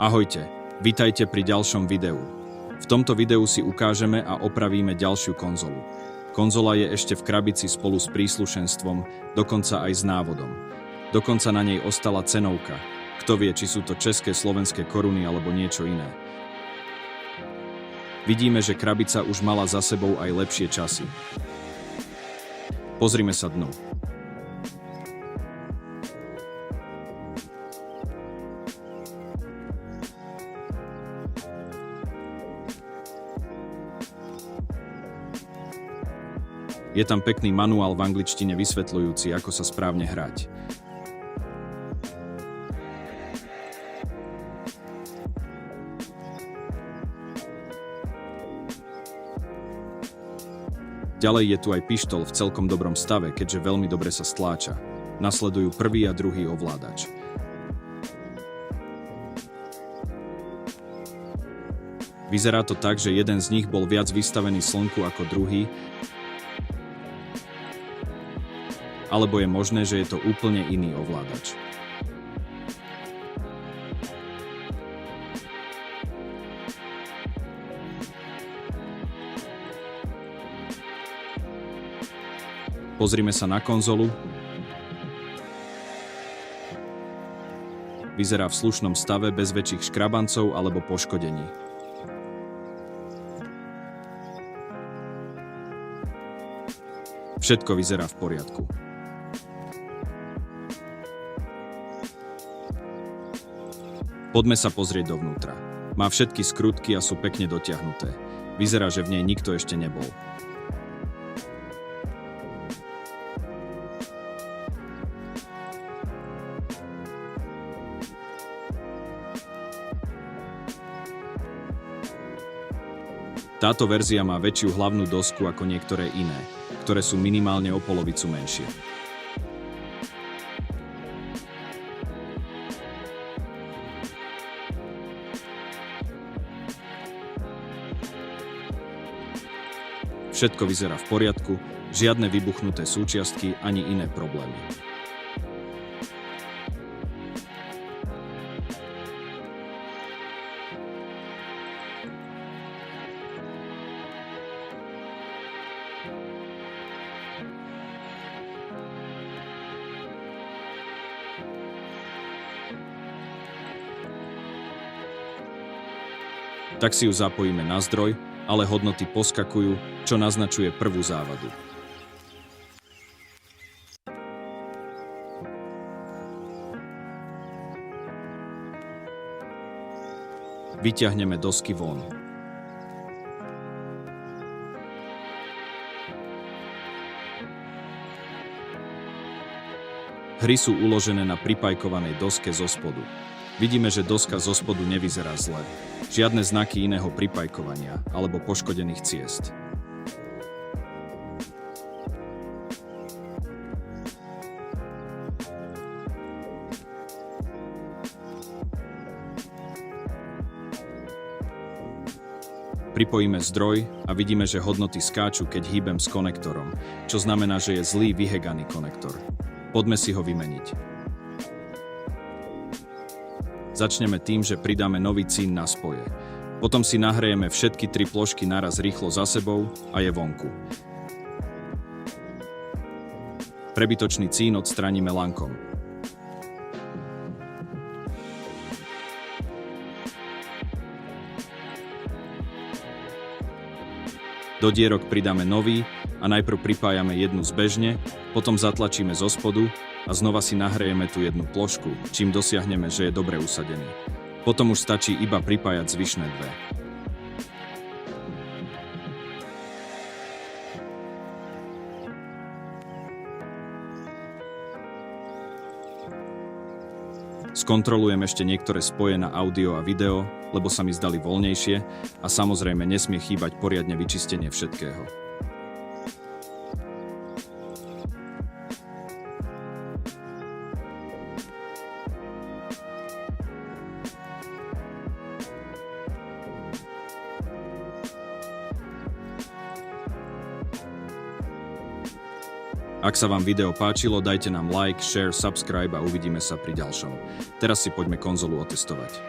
Ahojte, vitajte pri ďalšom videu. V tomto videu si ukážeme a opravíme ďalšiu konzolu. Konzola je ešte v krabici spolu s príslušenstvom, dokonca aj s návodom. Dokonca na nej ostala cenovka. Kto vie, či sú to české, slovenské koruny alebo niečo iné. Vidíme, že krabica už mala za sebou aj lepšie časy. Pozrime sa dnu. Je tam pekný manuál v angličtine vysvetľujúci, ako sa správne hrať. Ďalej je tu aj pištol v celkom dobrom stave, keďže veľmi dobre sa stláča. Nasledujú prvý a druhý ovládač. Vyzerá to tak, že jeden z nich bol viac vystavený slnku ako druhý, alebo je možné, že je to úplne iný ovládač. Pozrime sa na konzolu. Vyzerá v slušnom stave bez väčších škrabancov alebo poškodení. Všetko vyzerá v poriadku. Poďme sa pozrieť dovnútra. Má všetky skrutky a sú pekne dotiahnuté. Vyzerá, že v nej nikto ešte nebol. Táto verzia má väčšiu hlavnú dosku ako niektoré iné, ktoré sú minimálne o polovicu menšie. Všetko vyzerá v poriadku, žiadne vybuchnuté súčiastky ani iné problémy. Tak si ju zapojíme na zdroj, ale hodnoty poskakujú, čo naznačuje prvú závadu. Vyťahneme dosky von. Hry sú uložené na pripajkovanej doske zo spodu. Vidíme, že doska zo spodu nevyzerá zle. Žiadne znaky iného pripajkovania alebo poškodených ciest. Pripojíme zdroj a vidíme, že hodnoty skáču, keď hýbem s konektorom, čo znamená, že je zlý vyheganý konektor. Poďme si ho vymeniť. Začneme tým, že pridáme nový cín na spoje. Potom si nahrejeme všetky 3 plošky naraz rýchlo za sebou a je vonku. Prebytočný cín odstránime lankom. Do dierok pridáme nový a najprv pripájame jednu zbežne, potom zatlačíme zo spodu a znova si nahrejeme tú jednu plošku, čím dosiahneme, že je dobre usadený. Potom už stačí iba pripájať zvyšné dve. Skontrolujem ešte niektoré spoje na audio a video, lebo sa mi zdali voľnejšie a samozrejme nesmie chýbať poriadne vyčistenie všetkého. Ak sa vám video páčilo, dajte nám like, share, subscribe a uvidíme sa pri ďalšom. Teraz si poďme konzolu otestovať.